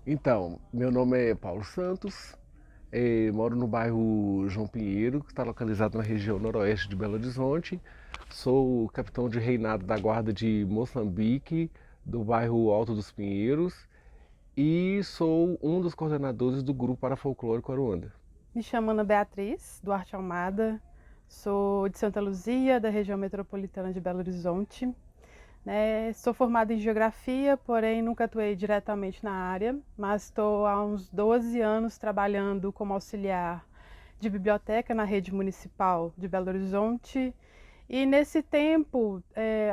Então, meu nome é Paulo Santos, moro no bairro João Pinheiro, que está localizado na região noroeste de Belo Horizonte. Sou capitão de reinado da Guarda de Moçambique, do bairro Alto dos Pinheiros, e sou um dos coordenadores do grupo Parafolclórico Aruanda. Me chamo Ana Beatriz Duarte Almada, sou de Santa Luzia, da região metropolitana de Belo Horizonte. Sou formada em Geografia, porém nunca atuei diretamente na área, mas estou há uns 12 anos trabalhando como auxiliar de biblioteca na rede municipal de Belo Horizonte. E nesse tempo,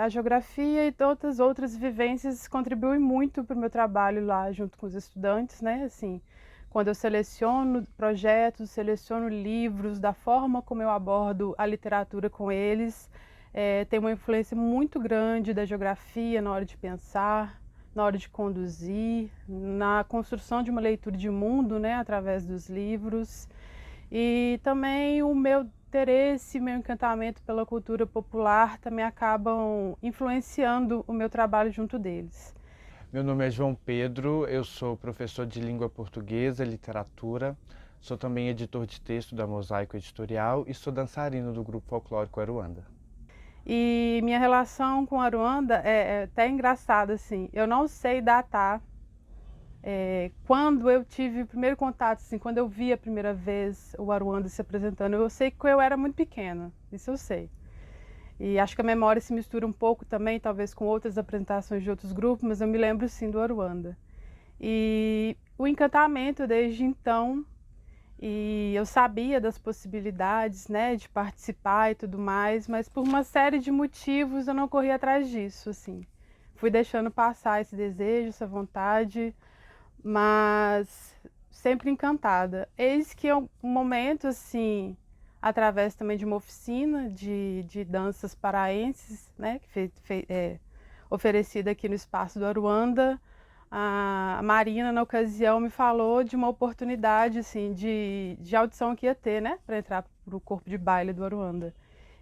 a geografia e todas as outras vivências contribuem muito para o meu trabalho lá junto com os estudantes, né? Assim, quando eu seleciono projetos, seleciono livros, da forma como eu abordo a literatura com eles, tem uma influência muito grande da geografia na hora de pensar, na hora de conduzir, na construção de uma leitura de mundo, né, através dos livros. E também o meu interesse, meu encantamento pela cultura popular também acabam influenciando o meu trabalho junto deles. Meu nome é João Pedro, eu sou professor de língua portuguesa e literatura, sou também editor de texto da Mosaico Editorial e sou dançarino do grupo folclórico Aruanda. E minha relação com Aruanda é até engraçada, assim, eu não sei datar quando eu tive o primeiro contato, assim, quando eu vi a primeira vez o Aruanda se apresentando. Eu sei que eu era muito pequena, isso eu sei. E acho que a memória se mistura um pouco também, talvez com outras apresentações de outros grupos, mas eu me lembro sim do Aruanda. E o encantamento desde então, e eu sabia das possibilidades, né, de participar e tudo mais, mas por uma série de motivos eu não corri atrás disso, assim. Fui deixando passar esse desejo, essa vontade, mas sempre encantada. Eis que um momento, assim, através também de uma oficina de danças paraenses, né, que oferecida aqui no Espaço do Aruanda, a Marina, na ocasião, me falou de uma oportunidade, assim, de audição que ia ter, né, para entrar para o corpo de baile do Aruanda.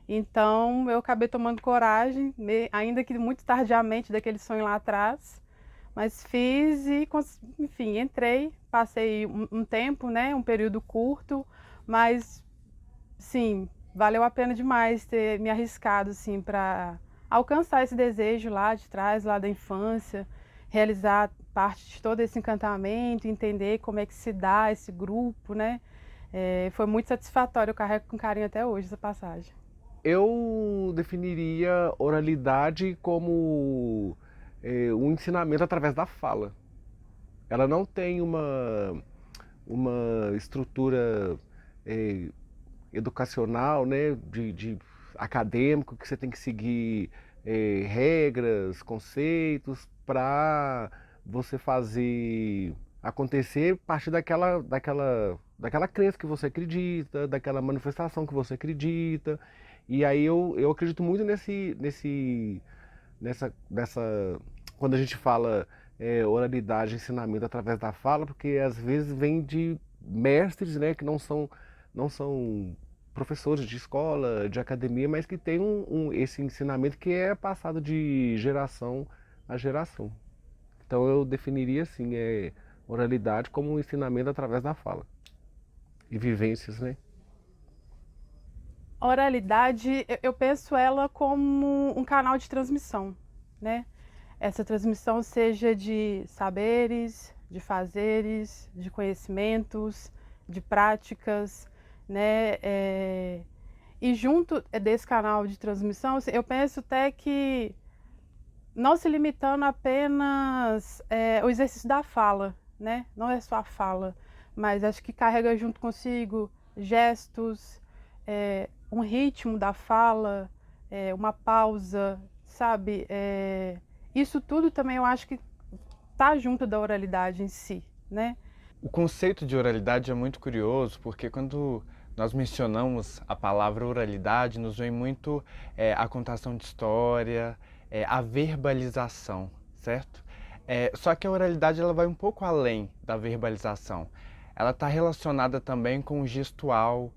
Então, eu acabei tomando coragem, ainda que muito tardiamente daquele sonho lá atrás, mas fiz e, enfim, entrei, passei um tempo, né, um período curto, mas, sim, valeu a pena demais ter me arriscado, assim, para alcançar esse desejo lá de trás, lá da infância, realizar parte de todo esse encantamento, entender como é que se dá esse grupo, né? Foi muito satisfatório, eu carrego com carinho até hoje essa passagem. Eu definiria oralidade como um ensinamento através da fala. Ela não tem uma estrutura eh, educacional, né, de acadêmico, que você tem que seguir regras, conceitos para você fazer acontecer a partir daquela crença que você acredita, daquela manifestação que você acredita. E aí eu acredito muito nessa, quando a gente fala oralidade, ensinamento através da fala, porque às vezes vem de mestres, né, que não são professores de escola, de academia, mas que tem esse ensinamento que é passado de geração a geração. Então eu definiria assim, oralidade como um ensinamento através da fala e vivências, né? A oralidade, eu penso ela como um canal de transmissão, né? Essa transmissão seja de saberes, de fazeres, de conhecimentos, de práticas, né? E junto desse canal de transmissão, assim, eu penso até que não se limitando apenas o exercício da fala, né? Não é só a fala, mas acho que carrega junto consigo gestos, um ritmo da fala, uma pausa, sabe? Isso tudo também eu acho que está junto da oralidade em si, né? O conceito de oralidade é muito curioso porque quando nós mencionamos a palavra oralidade, nos vem muito a contação de história, a verbalização, certo? Só que a oralidade ela vai um pouco além da verbalização. ela está relacionada também com o gestual,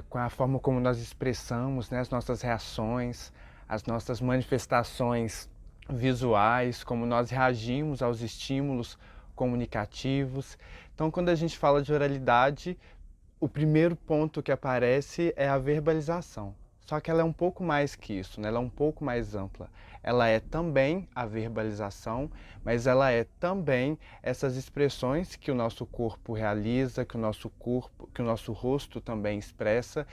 com a forma como nós expressamos, né, as nossas reações, as nossas manifestações visuais, como nós reagimos aos estímulos comunicativos. Então, quando a gente fala de oralidade, o primeiro ponto que aparece é a verbalização. Só que ela é um pouco mais que isso, né? Ela é um pouco mais ampla. Ela é também a verbalização, mas ela é também essas expressões que o nosso corpo realiza, que o nosso rosto também expressa,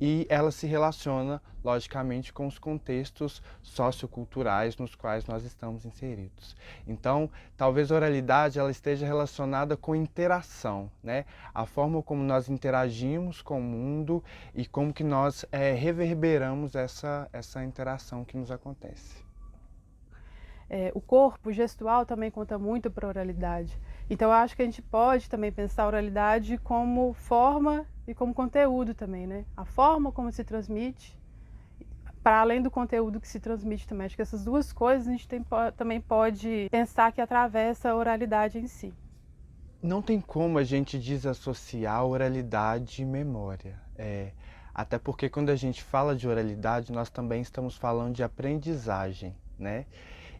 e ela se relaciona, logicamente, com os contextos socioculturais nos quais nós estamos inseridos. Então, talvez a oralidade ela esteja relacionada com interação, né? A forma como nós interagimos com o mundo e como que nós reverberamos essa interação que nos acontece. O corpo gestual também conta muito para a oralidade. Então, eu acho que a gente pode também pensar a oralidade como forma e como conteúdo também, né? A forma como se transmite, para além do conteúdo que se transmite também. Acho que essas duas coisas a gente também pode pensar que atravessa a oralidade em si. Não tem como a gente desassociar oralidade e memória. Até porque quando a gente fala de oralidade, nós também estamos falando de aprendizagem, né?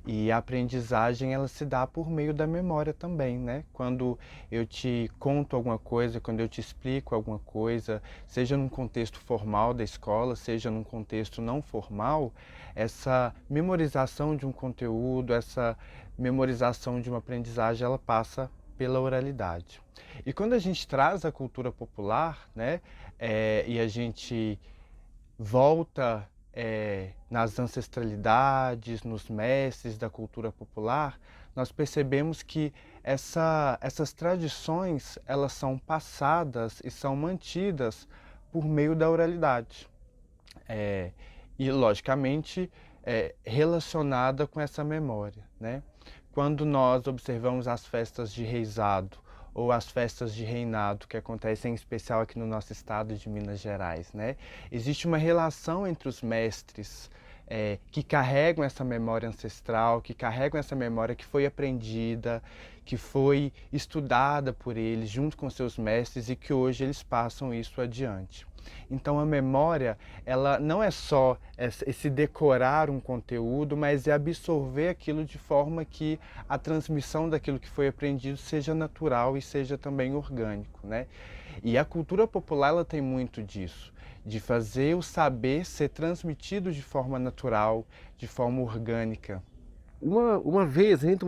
E a aprendizagem ela se dá por meio da memória também, né? Quando eu te conto alguma coisa, quando eu te explico alguma coisa, seja num contexto formal da escola, seja num contexto não formal, essa memorização de um conteúdo, essa memorização de uma aprendizagem, ela passa pela oralidade. E quando a gente traz a cultura popular, né, e a gente volta nas ancestralidades, nos mestres da cultura popular, nós percebemos que essas tradições elas são passadas e são mantidas por meio da oralidade. E, logicamente, relacionada com essa memória, né? Quando nós observamos as festas de reisado ou as festas de reinado, que acontecem em especial aqui no nosso estado de Minas Gerais, né? Existe uma relação entre os mestres que carregam essa memória ancestral, que carregam essa memória que foi aprendida, que foi estudada por eles junto com seus mestres e que hoje eles passam isso adiante. Então a memória, ela não é só esse decorar um conteúdo, mas é absorver aquilo de forma que a transmissão daquilo que foi aprendido seja natural e seja também orgânico, né? E a cultura popular ela tem muito disso, de fazer o saber ser transmitido de forma natural, de forma orgânica. Uma vez, entre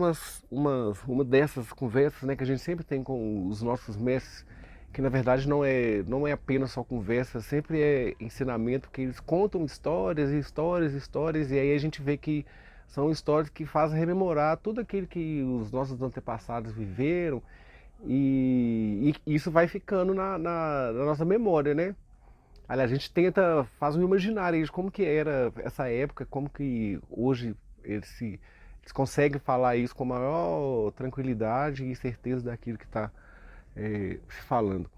uma dessas conversas, né, que a gente sempre tem com os nossos mestres, que na verdade não é apenas só conversa, sempre é ensinamento, porque eles contam histórias e histórias e histórias, e aí a gente vê que são histórias que fazem rememorar tudo aquilo que os nossos antepassados viveram, e isso vai ficando na nossa memória, né? Aliás, a gente faz um imaginário de como que era essa época, como que hoje eles conseguem falar isso com maior tranquilidade e certeza daquilo que está se falando.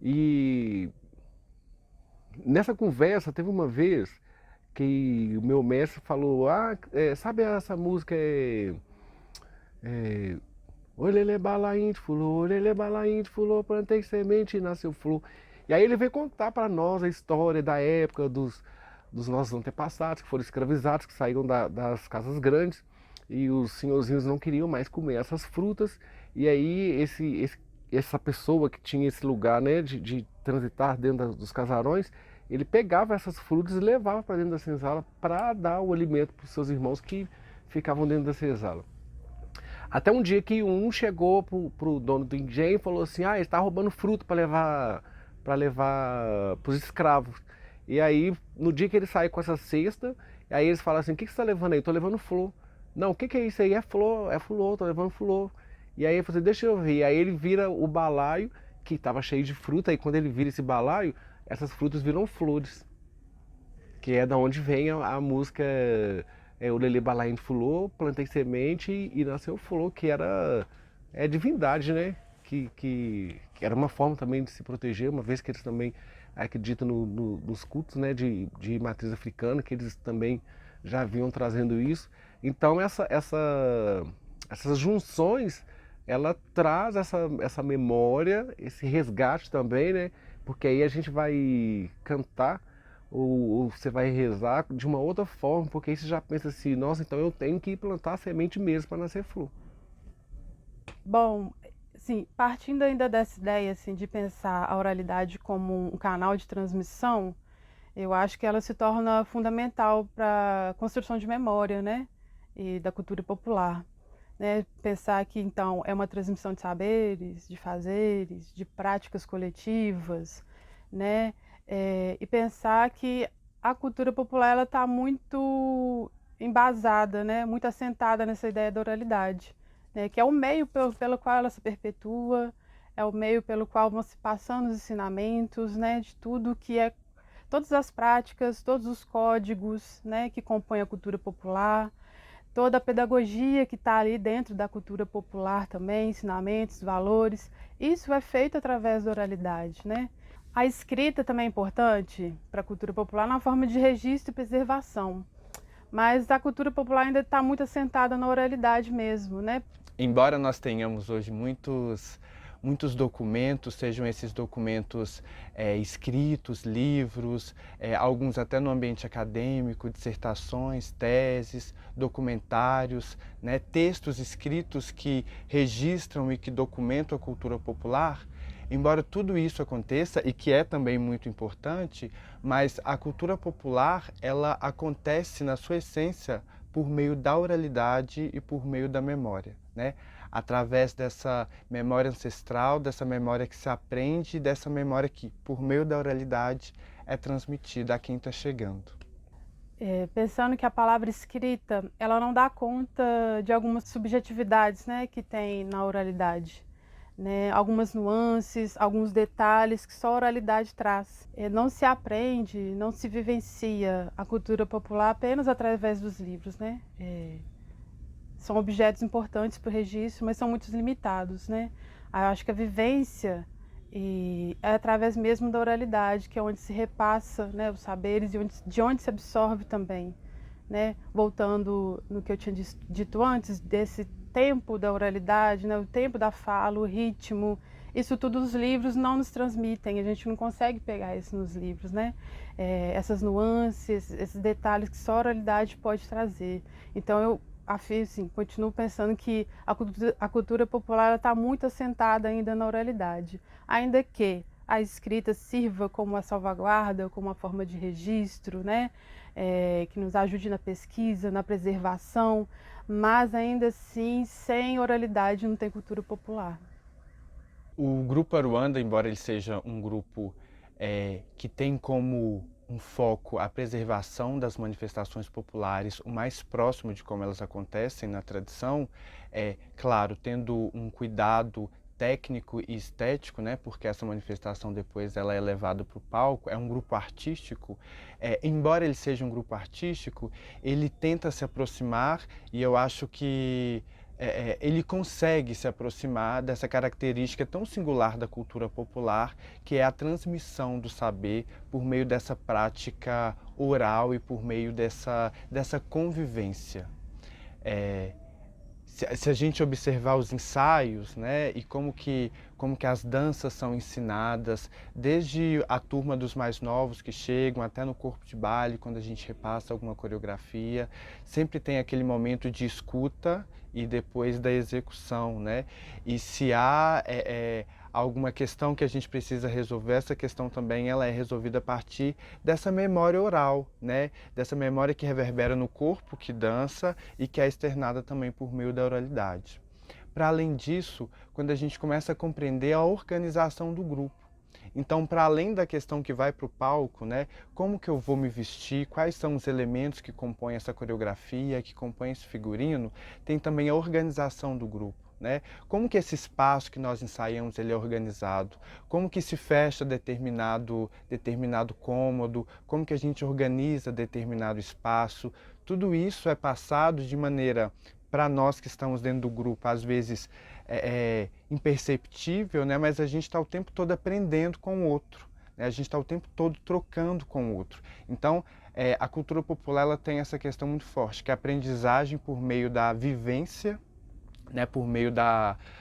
E nessa conversa teve uma vez que o meu mestre falou, sabe essa música Olelê balaim de fulô, olelê balaim de fulô, plantei semente e nasceu flor. E aí ele veio contar para nós a história da época dos nossos antepassados, que foram escravizados, que saíram das casas grandes, e os senhorzinhos não queriam mais comer essas frutas, e aí essa pessoa que tinha esse lugar, né, de transitar dentro dos casarões, ele pegava essas frutas e levava para dentro da senzala para dar o alimento para os seus irmãos que ficavam dentro da senzala. Até um dia que um chegou pro dono do engenho e falou assim, ele está roubando fruta para levar para os escravos. E aí, no dia que ele sai com essa cesta, aí eles falam assim, o que você está levando aí? Estou levando flor. Não, o que é isso aí? É flor, estou levando flor. E aí ele falou assim, deixa eu ver. Aí ele vira o balaio, que estava cheio de fruta, e quando ele vira esse balaio, essas frutas viram flores. Que é da onde vem a música o Lelê Balaim fulô, plantei semente e nasceu flor, que era divindade, né? Que era uma forma também de se proteger, uma vez que eles também acreditam nos cultos, né, de matriz africana, que eles também já vinham trazendo isso. Então essas junções ela traz essa memória, esse resgate também, né? Porque aí a gente vai cantar ou você vai rezar de uma outra forma, porque aí você já pensa assim, nossa, então eu tenho que plantar a semente mesmo para nascer flor. Bom, sim, partindo ainda dessa ideia assim, de pensar a oralidade como um canal de transmissão, eu acho que ela se torna fundamental para a construção de memória, né? E da cultura popular. Né? Pensar que, então, é uma transmissão de saberes, de fazeres, de práticas coletivas, né? E pensar que a cultura popular ela está muito embasada, né? Muito assentada nessa ideia da oralidade, né? Que é o meio pelo qual ela se perpetua, é o meio pelo qual vão se passando os ensinamentos, né? De tudo que é todas as práticas, todos os códigos, né? Que compõem a cultura popular, toda a pedagogia que está ali dentro da cultura popular também, ensinamentos, valores, isso é feito através da oralidade, né? A escrita também é importante para a cultura popular na forma de registro e preservação, mas a cultura popular ainda está muito assentada na oralidade mesmo, né? Embora nós tenhamos hoje muitos documentos, sejam esses documentos escritos, livros, alguns até no ambiente acadêmico, dissertações, teses, documentários, né, textos escritos que registram e que documentam a cultura popular. Embora tudo isso aconteça, e que é também muito importante, mas a cultura popular, ela acontece na sua essência por meio da oralidade e por meio da memória, né? Através dessa memória ancestral, dessa memória que se aprende, dessa memória que, por meio da oralidade, é transmitida a quem está chegando. Pensando que a palavra escrita, ela não dá conta de algumas subjetividades, né, que tem na oralidade. Né, algumas nuances, alguns detalhes que só a oralidade traz. Não se aprende, não se vivencia a cultura popular apenas através dos livros, né? São objetos importantes para o registro, mas são muito limitados, né? Eu acho que a vivência é através mesmo da oralidade, que é onde se repassa, né, os saberes e de onde se absorve também, né? Voltando no que eu tinha dito antes, desse tempo da oralidade, né, o tempo da fala, o ritmo, isso tudo os livros não nos transmitem, a gente não consegue pegar isso nos livros, né? Essas nuances, esses detalhes que só a oralidade pode trazer. Então eu assim, continuo pensando que a cultura popular está muito assentada ainda na oralidade, ainda que a escrita sirva como uma salvaguarda, como uma forma de registro, né? Que nos ajude na pesquisa, na preservação, mas ainda assim, sem oralidade não tem cultura popular. O Grupo Aruanda, embora ele seja um grupo que tem como um foco a preservação das manifestações populares, o mais próximo de como elas acontecem na tradição, claro, tendo um cuidado técnico e estético, né, porque essa manifestação depois ela é levada para o palco, é um grupo artístico, embora ele seja um grupo artístico, ele tenta se aproximar e eu acho que ele consegue se aproximar dessa característica tão singular da cultura popular, que é a transmissão do saber por meio dessa prática oral e por meio dessa convivência. Se a gente observar os ensaios, né, e como que as danças são ensinadas, desde a turma dos mais novos que chegam até no corpo de baile, quando a gente repassa alguma coreografia, sempre tem aquele momento de escuta e depois da execução, né? E se há alguma questão que a gente precisa resolver, essa questão também ela é resolvida a partir dessa memória oral, né? Dessa memória que reverbera no corpo que dança e que é externada também por meio da oralidade. Para além disso, quando a gente começa a compreender a organização do grupo. Então, para além da questão que vai para o palco, né, como que eu vou me vestir, quais são os elementos que compõem essa coreografia, que compõem esse figurino, tem também a organização do grupo. Né? Como que esse espaço que nós ensaiamos ele é organizado, como que se fecha determinado cômodo, como que a gente organiza determinado espaço, tudo isso é passado de maneira, para nós que estamos dentro do grupo, às vezes imperceptível, né? Mas a gente está o tempo todo aprendendo com o outro, né? A gente está o tempo todo trocando com o outro. Então, a cultura popular ela tem essa questão muito forte, que é a aprendizagem por meio da vivência né, por meio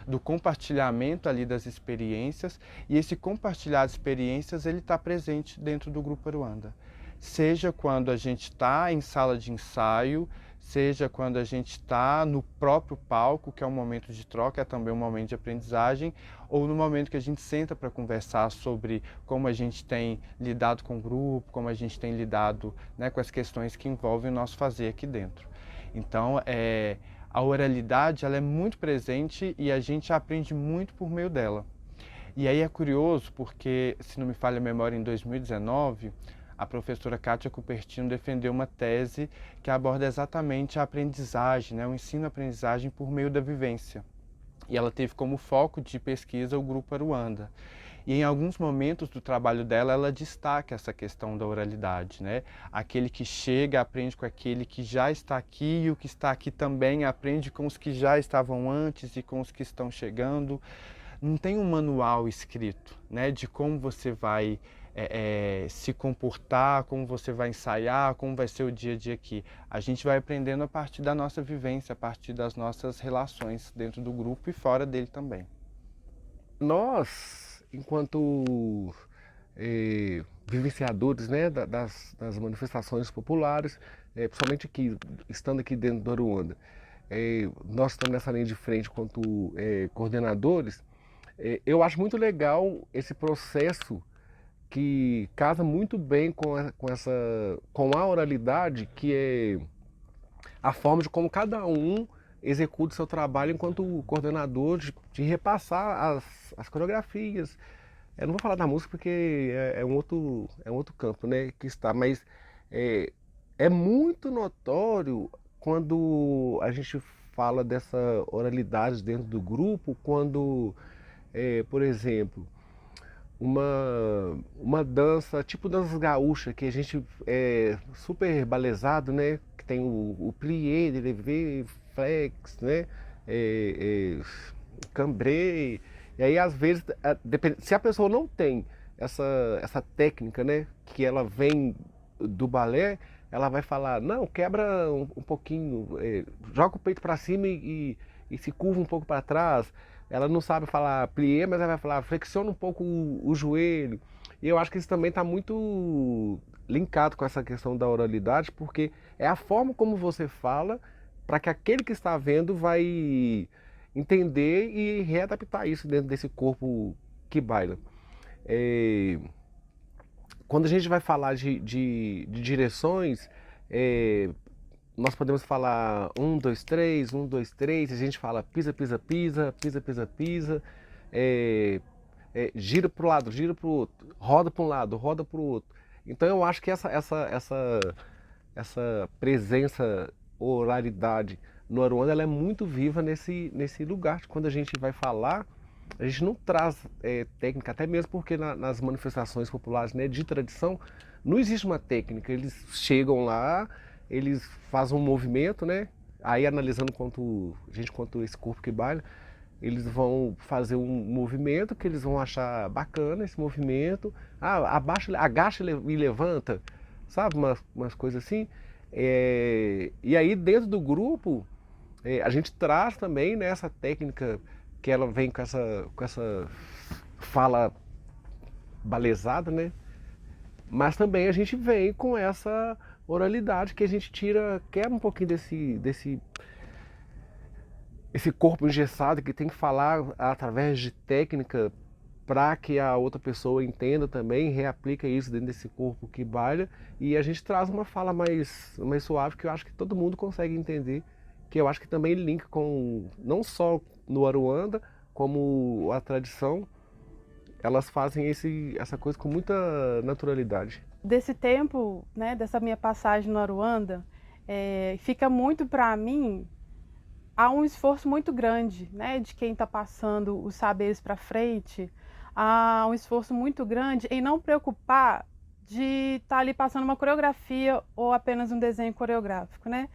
do compartilhamento ali das experiências, e esse compartilhar de experiências ele está presente dentro do Grupo Aruanda. Seja quando a gente está em sala de ensaio, seja quando a gente está no próprio palco, que é um momento de troca, é também um momento de aprendizagem, ou no momento que a gente senta para conversar sobre como a gente tem lidado com o grupo, como a gente tem lidado, né, com as questões que envolvem o nosso fazer aqui dentro. Então, a oralidade ela é muito presente e a gente aprende muito por meio dela. E aí é curioso porque, se não me falha a memória, em 2019, a professora Kátia Cupertino defendeu uma tese que aborda exatamente a aprendizagem, né, o ensino-aprendizagem por meio da vivência. E ela teve como foco de pesquisa o Grupo Aruanda. E em alguns momentos do trabalho dela, ela destaca essa questão da oralidade, né? Aquele que chega aprende com aquele que já está aqui, e o que está aqui também aprende com os que já estavam antes e com os que estão chegando. Não tem um manual escrito, né, de como você vai se comportar, como você vai ensaiar, como vai ser o dia a dia aqui. A gente vai aprendendo a partir da nossa vivência, a partir das nossas relações dentro do grupo e fora dele também. Nós, enquanto vivenciadores, né, das manifestações populares, principalmente aqui, estando aqui dentro do Aruanda, nós estamos nessa linha de frente enquanto coordenadores. Eu acho muito legal esse processo que casa muito bem com a oralidade, que é a forma de como cada um executa o seu trabalho enquanto coordenador, de repassar as coreografias. Eu não vou falar da música porque é um outro campo, né, que está, mas é muito notório quando a gente fala dessa oralidade dentro do grupo, quando, por exemplo, uma dança, tipo dança gaúcha, que a gente é super balizado, né? Que tem o plié, levé, flex, né? Cambré. E aí, às vezes, se a pessoa não tem essa técnica, né? Que ela vem do balé, ela vai falar, não, quebra um pouquinho, joga o peito para cima e se curva um pouco para trás. Ela não sabe falar plié, mas ela vai falar flexiona um pouco o joelho. E eu acho que isso também está muito linkado com essa questão da oralidade, porque é a forma como você fala para que aquele que está vendo vai entender e readaptar isso dentro desse corpo que baila. Quando a gente vai falar de direções, nós podemos falar 1, 2, 3, 1, 2, 3, a gente fala pisa, pisa, pisa, pisa, pisa, pisa, gira para o lado, gira para o outro, roda para um lado, roda para o outro. Então eu acho que essa presença, oralidade no Aruanda, ela é muito viva nesse lugar. Quando a gente vai falar, a gente não traz técnica, até mesmo porque nas manifestações populares, né, de tradição, não existe uma técnica. Eles chegam lá, eles fazem um movimento, né? Aí analisando quanto esse corpo que baila, eles vão fazer um movimento que eles vão achar bacana, esse movimento. Abaixa, agacha e levanta, sabe? Umas coisas assim. E aí dentro do grupo, a gente traz também, né, essa técnica que ela vem com essa fala balizada, né? Mas também a gente vem com essa oralidade que a gente quebra um pouquinho esse corpo engessado que tem que falar através de técnica para que a outra pessoa entenda também, reaplica isso dentro desse corpo que baila, e a gente traz uma fala mais suave que eu acho que todo mundo consegue entender, que eu acho que também linka com, não só no Aruanda, como a tradição, elas fazem essa coisa com muita naturalidade. Desse tempo, né, dessa minha passagem no Aruanda, fica muito para mim, há um esforço muito grande, né, de quem está passando os saberes para frente, há um esforço muito grande em não preocupar de estar ali passando uma coreografia ou apenas um desenho coreográfico, né?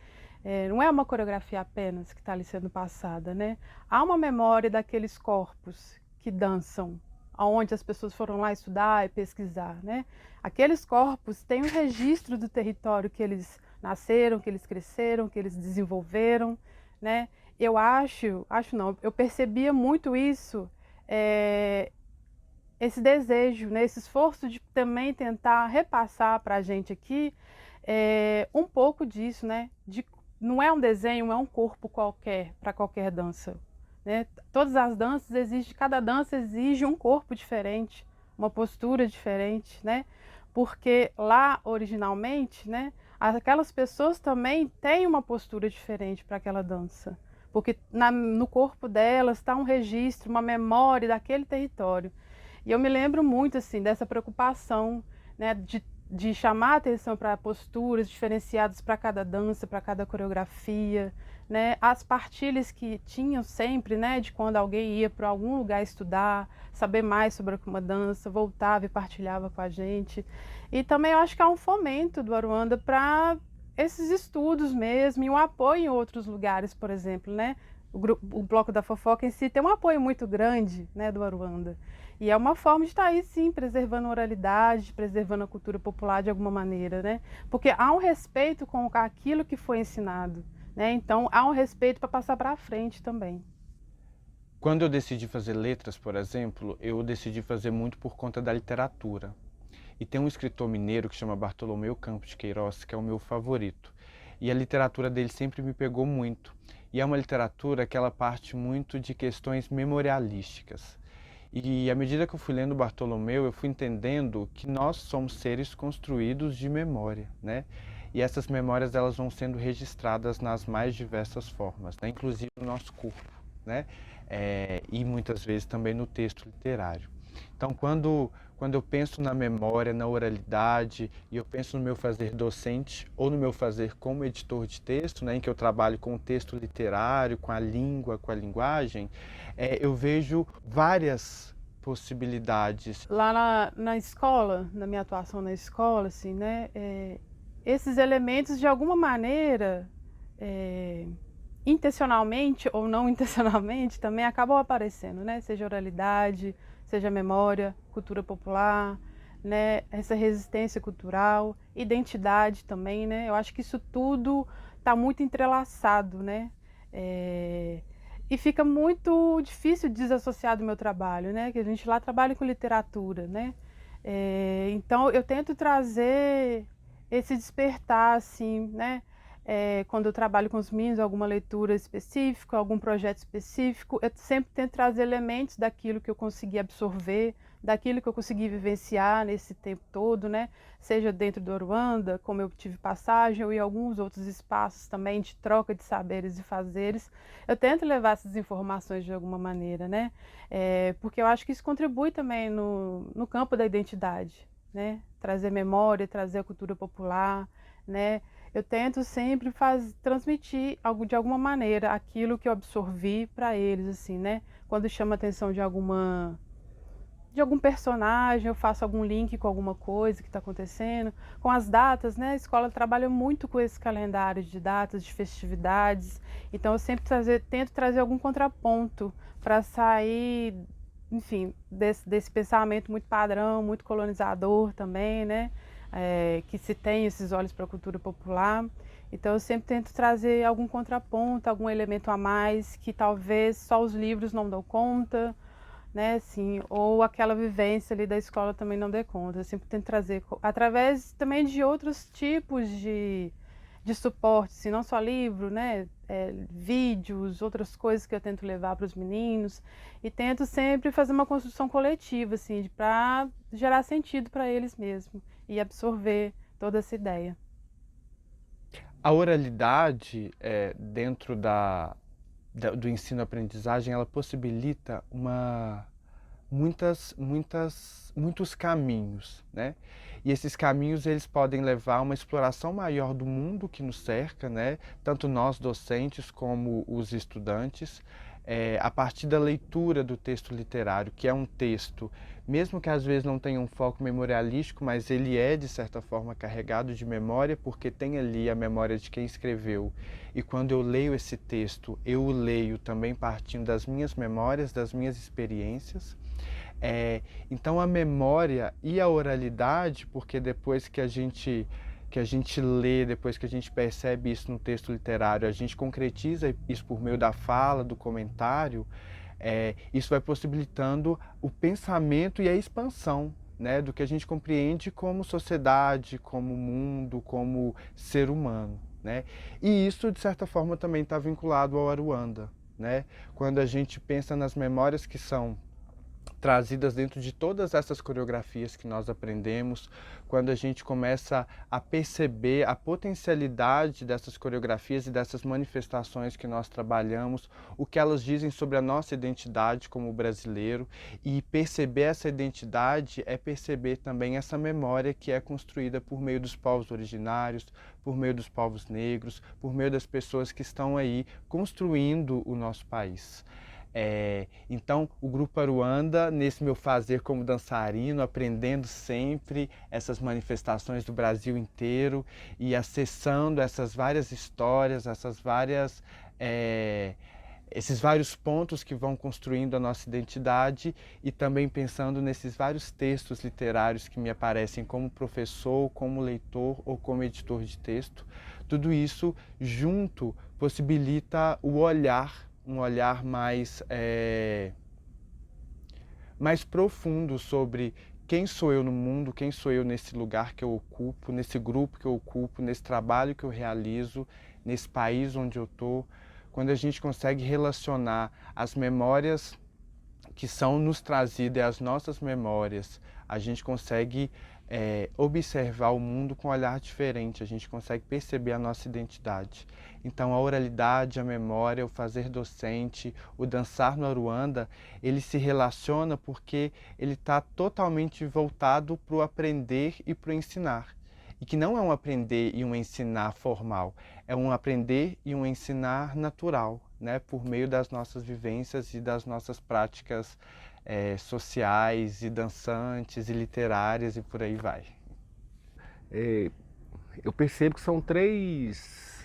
Não é uma coreografia apenas que está ali sendo passada, né? Há uma memória daqueles corpos que dançam, aonde as pessoas foram lá estudar e pesquisar, né? Aqueles corpos têm um registro do território que eles nasceram, que eles cresceram, que eles desenvolveram, né? eu acho não, eu percebia muito isso, esse desejo, né, esse esforço de também tentar repassar para a gente aqui um pouco disso, né? Não é um desenho, é um corpo qualquer para qualquer dança, né? Todas as danças exigem, cada dança exige um corpo diferente, uma postura diferente, né? Porque lá originalmente, né, aquelas pessoas também têm uma postura diferente para aquela dança, porque no corpo delas está um registro, uma memória daquele território. E eu me lembro muito assim dessa preocupação, né, de chamar a atenção para posturas diferenciadas para cada dança, para cada coreografia, né, as partilhas que tinham sempre, né, de quando alguém ia para algum lugar estudar, saber mais sobre uma dança, voltava e partilhava com a gente. E também eu acho que há um fomento do Aruanda para esses estudos mesmo e um apoio em outros lugares, por exemplo, né? O Bloco da Fofoca em si tem um apoio muito grande, né, do Aruanda. E é uma forma de estar aí, sim, preservando a oralidade, preservando a cultura popular de alguma maneira, né? Porque há um respeito com aquilo que foi ensinado, né? Então, há um respeito para passar para frente também. Quando eu decidi fazer letras, por exemplo, eu decidi fazer muito por conta da literatura. E tem um escritor mineiro que chama Bartolomeu Campos de Queiroz, que é o meu favorito. E a literatura dele sempre me pegou muito. E é uma literatura que ela parte muito de questões memorialísticas. E à medida que eu fui lendo Bartolomeu, eu fui entendendo que nós somos seres construídos de memória, né? E essas memórias elas vão sendo registradas nas mais diversas formas, né? Inclusive no nosso corpo, né? E muitas vezes também no texto literário. Então, quando eu penso na memória, na oralidade, e eu penso no meu fazer docente ou no meu fazer como editor de texto, né, em que eu trabalho com o texto literário, com a língua, com a linguagem, eu vejo várias possibilidades. Lá na escola, na minha atuação na escola, assim, né, esses elementos, de alguma maneira, intencionalmente ou não intencionalmente, também acabam aparecendo, né? Seja oralidade, seja memória, cultura popular, né? Essa resistência cultural, identidade também, né? Eu acho que isso tudo está muito entrelaçado, né? E fica muito difícil desassociar do meu trabalho, né? Que a gente lá trabalha com literatura, né? Então eu tento trazer esse despertar, assim, né? Quando eu trabalho com os meninos, alguma leitura específica, algum projeto específico, eu sempre tento trazer elementos daquilo que eu consegui absorver, daquilo que eu consegui vivenciar nesse tempo todo, né? Seja dentro do Aruanda, como eu tive passagem, ou em alguns outros espaços também de troca de saberes e fazeres. Eu tento levar essas informações de alguma maneira, né? Porque eu acho que isso contribui também no campo da identidade, né? Trazer memória, trazer a cultura popular, né? Eu tento sempre transmitir de alguma maneira aquilo que eu absorvi para eles, assim, né? Quando chama a atenção de algum personagem, eu faço algum link com alguma coisa que está acontecendo. Com as datas, né? A escola trabalha muito com esse calendário de datas, de festividades. Então eu sempre tento trazer algum contraponto para sair, enfim, desse pensamento muito padrão, muito colonizador também, né? Que se tem esses olhos para a cultura popular. Então eu sempre tento trazer algum contraponto, algum elemento a mais que talvez só os livros não dão conta, né, assim, ou aquela vivência ali da escola também não dê conta. Eu sempre tento trazer através também de outros tipos de suporte, assim, não só livro, né, vídeos, outras coisas que eu tento levar para os meninos, e tento sempre fazer uma construção coletiva, assim, para gerar sentido para eles mesmos e absorver toda essa ideia. A oralidade, dentro do ensino-aprendizagem, ela possibilita muitos caminhos, né? E esses caminhos eles podem levar a uma exploração maior do mundo que nos cerca, né? Tanto nós docentes como os estudantes, a partir da leitura do texto literário, que é um texto, mesmo que às vezes não tenha um foco memorialístico, mas ele é de certa forma carregado de memória, porque tem ali a memória de quem escreveu. E quando eu leio esse texto, eu o leio também partindo das minhas memórias, das minhas experiências. Então a memória e a oralidade, porque depois que a gente que a gente lê, depois que a gente percebe isso no texto literário, a gente concretiza isso por meio da fala, do comentário, isso vai possibilitando o pensamento e a expansão, né, do que a gente compreende como sociedade, como mundo, como ser humano, né? E isso, de certa forma, também está vinculado ao Aruanda, né? Quando a gente pensa nas memórias que são trazidas dentro de todas essas coreografias que nós aprendemos, quando a gente começa a perceber a potencialidade dessas coreografias e dessas manifestações que nós trabalhamos, o que elas dizem sobre a nossa identidade como brasileiro, e perceber essa identidade é perceber também essa memória que é construída por meio dos povos originários, por meio dos povos negros, por meio das pessoas que estão aí construindo o nosso país. Então, o Grupo Aruanda, nesse meu fazer como dançarino, aprendendo sempre essas manifestações do Brasil inteiro e acessando essas várias histórias, esses vários pontos que vão construindo a nossa identidade, e também pensando nesses vários textos literários que me aparecem como professor, como leitor ou como editor de texto. Tudo isso junto possibilita o olhar, um olhar mais profundo sobre quem sou eu no mundo, quem sou eu nesse lugar que eu ocupo, nesse grupo que eu ocupo, nesse trabalho que eu realizo, nesse país onde eu estou. Quando a gente consegue relacionar as memórias que são nos trazidas e as nossas memórias, a gente consegue observar o mundo com um olhar diferente, a gente consegue perceber a nossa identidade. Então, a oralidade, a memória, o fazer docente, o dançar no Aruanda, ele se relaciona porque ele está totalmente voltado para o aprender e para o ensinar. E que não é um aprender e um ensinar formal, é um aprender e um ensinar natural, né? Por meio das nossas vivências e das nossas práticas sociais e dançantes e literárias e por aí vai. Eu percebo que são três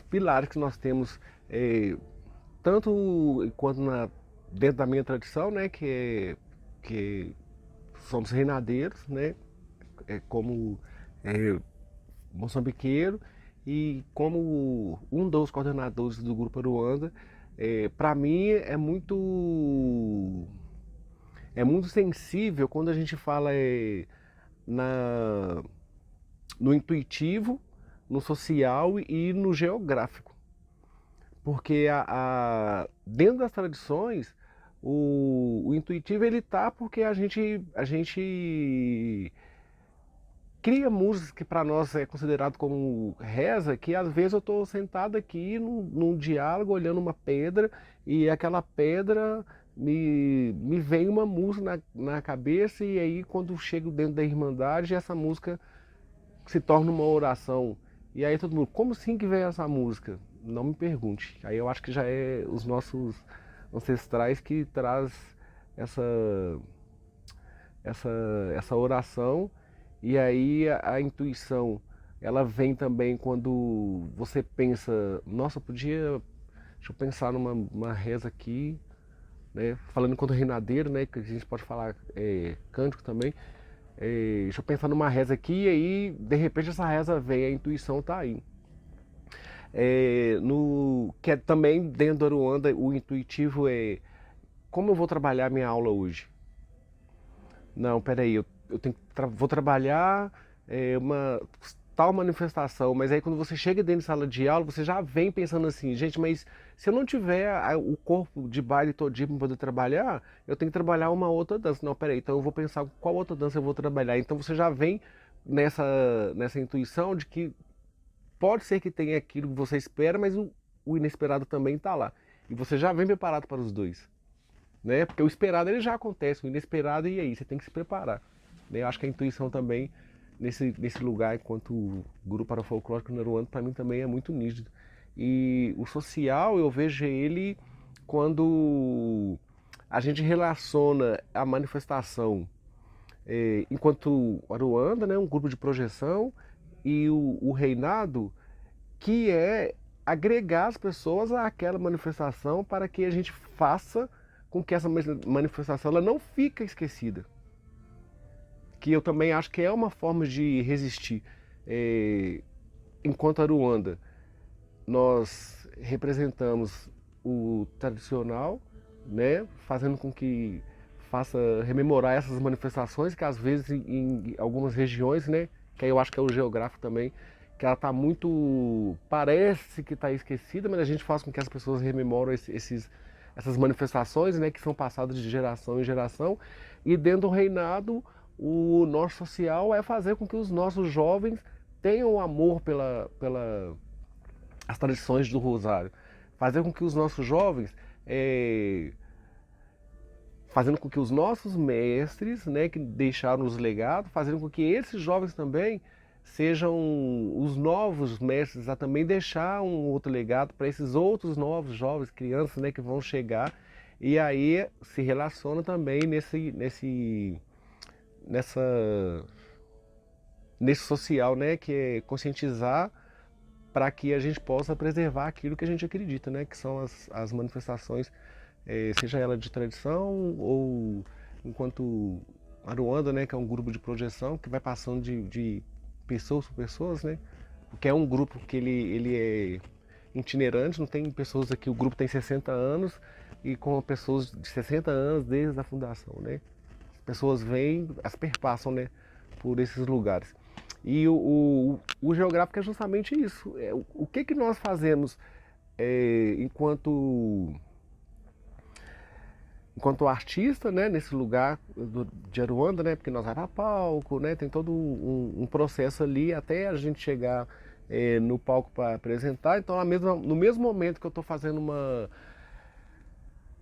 pilares que nós temos, tanto quanto dentro da minha tradição, né, que somos reinadeiros, né, como moçambiqueiro, e como um dos coordenadores do Grupo Aruanda. Para mim é muito sensível quando a gente fala no intuitivo, no social e no geográfico. Porque dentro das tradições, o intuitivo ele tá porque a gente cria músicas que para nós é considerado como reza, que às vezes eu estou sentado aqui num diálogo olhando uma pedra, e aquela pedra me vem uma música na cabeça, e aí quando chego dentro da Irmandade, essa música se torna uma oração. E aí todo mundo, como assim que veio essa música? Não me pergunte. Aí eu acho que já é os nossos ancestrais que traz essa oração. E aí a intuição, ela vem também quando você pensa, nossa, deixa eu pensar numa reza aqui, né? Falando enquanto reinadeiro, né? Que a gente pode falar cântico também. Deixa eu pensar numa reza aqui, e aí de repente essa reza vem, a intuição tá aí. Que é também dentro do Aruanda, o intuitivo é como eu vou trabalhar minha aula hoje. Não, peraí, eu vou trabalhar uma tal manifestação, mas aí quando você chega dentro de sala de aula, você já vem pensando assim, gente, mas se eu não tiver o corpo de baile todinho para poder trabalhar, eu tenho que trabalhar uma outra dança. Não, peraí, então eu vou pensar qual outra dança eu vou trabalhar. Então você já vem nessa intuição de que pode ser que tenha aquilo que você espera, mas o inesperado também está lá. E você já vem preparado para os dois. Né? Porque o esperado ele já acontece, o inesperado, e aí? Você tem que se preparar. Né? Eu acho que a intuição também, nesse lugar, enquanto grupo parafolclórico no Aruanda, para mim também é muito nítido. E o social, eu vejo ele quando a gente relaciona a manifestação enquanto Aruanda, né, um grupo de projeção, e o reinado, que é agregar as pessoas àquela manifestação para que a gente faça com que essa manifestação ela não fique esquecida. que eu também acho que é uma forma de resistir. Enquanto Aruanda, nós representamos o tradicional, né, fazendo com que faça rememorar essas manifestações que às vezes em algumas regiões, né, que aí eu acho que é o geográfico também, que ela está muito, parece que está esquecida, mas a gente faz com que as pessoas rememoram essas manifestações, né, que são passadas de geração em geração, e dentro do reinado, o nosso social é fazer com que os nossos jovens tenham amor as tradições do Rosário, fazer com que os nossos jovens, fazendo com que os nossos mestres, né, que deixaram os legados, fazendo com que esses jovens também sejam os novos mestres a também deixar um outro legado para esses outros novos jovens, crianças, né, que vão chegar, e aí se relaciona também nesse social, né, que é conscientizar para que a gente possa preservar aquilo que a gente acredita, né, que são as manifestações, seja ela de tradição ou enquanto Aruanda, né, que é um grupo de projeção que vai passando de pessoas por pessoas, né, porque é um grupo que ele é itinerante, não tem pessoas aqui, o grupo tem 60 anos e com pessoas de 60 anos desde a fundação, né, as pessoas vêm, as perpassam, né, por esses lugares. E o geográfico é justamente isso. O que nós fazemos enquanto artista, né, nesse lugar de Aruanda, né, porque nós vamos para palco, né, tem todo um processo ali até a gente chegar no palco para apresentar. Então, no mesmo momento que eu estou fazendo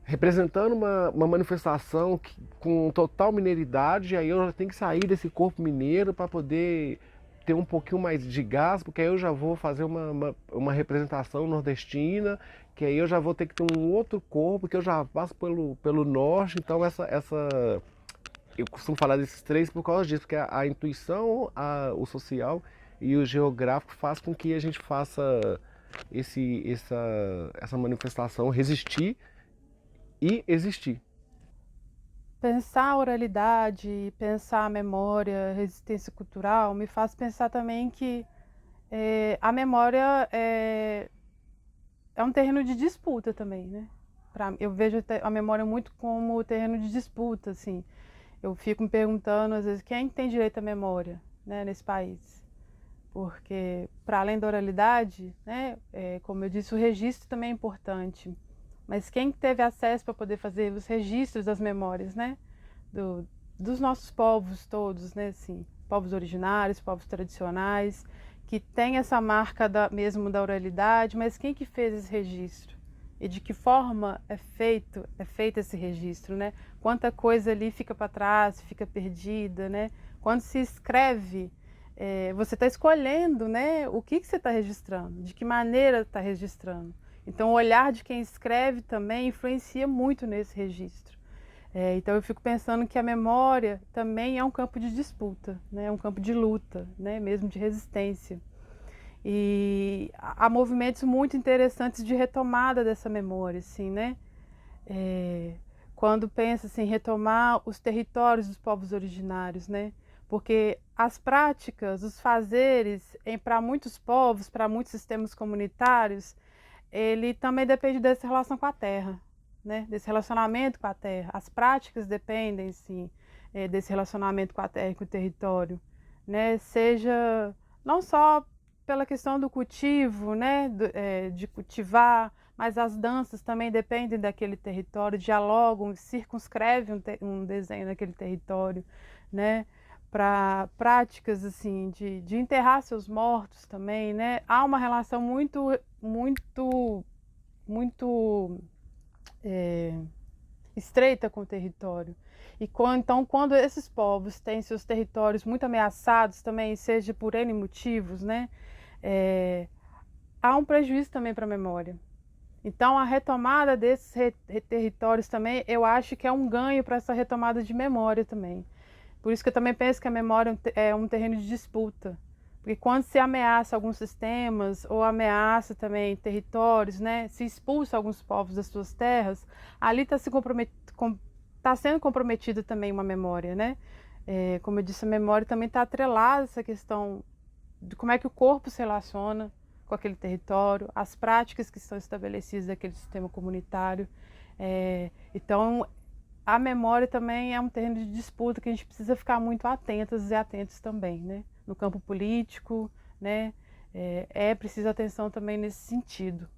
representando uma manifestação com total mineiridade, aí eu já tenho que sair desse corpo mineiro para poder ter um pouquinho mais de gás, porque aí eu já vou fazer uma representação nordestina, que aí eu já vou ter que ter um outro corpo, que eu já passo pelo norte. Então eu costumo falar desses três por causa disso, porque a intuição, o social e o geográfico faz com que a gente faça essa manifestação resistir e existir. Pensar a oralidade, pensar a memória, resistência cultural, me faz pensar também que a memória é um terreno de disputa também, né? Eu vejo a memória muito como terreno de disputa, assim. Eu fico me perguntando, às vezes, quem tem direito à memória, né, nesse país? Porque, para além da oralidade, né, como eu disse, o registro também é importante. Mas quem teve acesso para poder fazer os registros das memórias, né? Dos nossos povos todos, né? Assim, povos originários, povos tradicionais, que tem essa marca mesmo da oralidade, mas quem que fez esse registro? E de que forma é feito esse registro, né? Quanta coisa ali fica para trás, fica perdida, né? Quando se escreve, você está escolhendo, né? O que você está registrando, de que maneira está registrando. Então, o olhar de quem escreve também influencia muito nesse registro. Então, eu fico pensando que a memória também é um campo de disputa, né? Um campo de luta, né? Mesmo de resistência. E há movimentos muito interessantes de retomada dessa memória, assim, né? Quando pensa assim, retomar os territórios dos povos originários, né? Porque as práticas, os fazeres, para muitos povos, para muitos sistemas comunitários, ele também depende dessa relação com a terra, né? Desse relacionamento com a terra. As práticas dependem, sim, desse relacionamento com a terra e com o território, né? Seja não só pela questão do cultivo, né? De cultivar, mas as danças também dependem daquele território, dialogam, circunscrevem um desenho naquele território, né? Para práticas assim de enterrar seus mortos também, né? Há uma relação muito estreita com o território. E então, quando esses povos têm seus territórios muito ameaçados também, seja por N motivos, né? Há um prejuízo também para a memória. Então, a retomada desses territórios também, eu acho que é um ganho para essa retomada de memória também. Por isso que eu também penso que a memória é um terreno de disputa. Porque quando se ameaça alguns sistemas, ou ameaça também territórios, né, se expulsa alguns povos das suas terras, ali está sendo comprometida também uma memória, né? Como eu disse, a memória também está atrelada a essa questão de como é que o corpo se relaciona com aquele território, as práticas que estão estabelecidas daquele sistema comunitário. Então, a memória também é um terreno de disputa que a gente precisa ficar muito atentas e atentos também, né? No campo político, né? É preciso atenção também nesse sentido.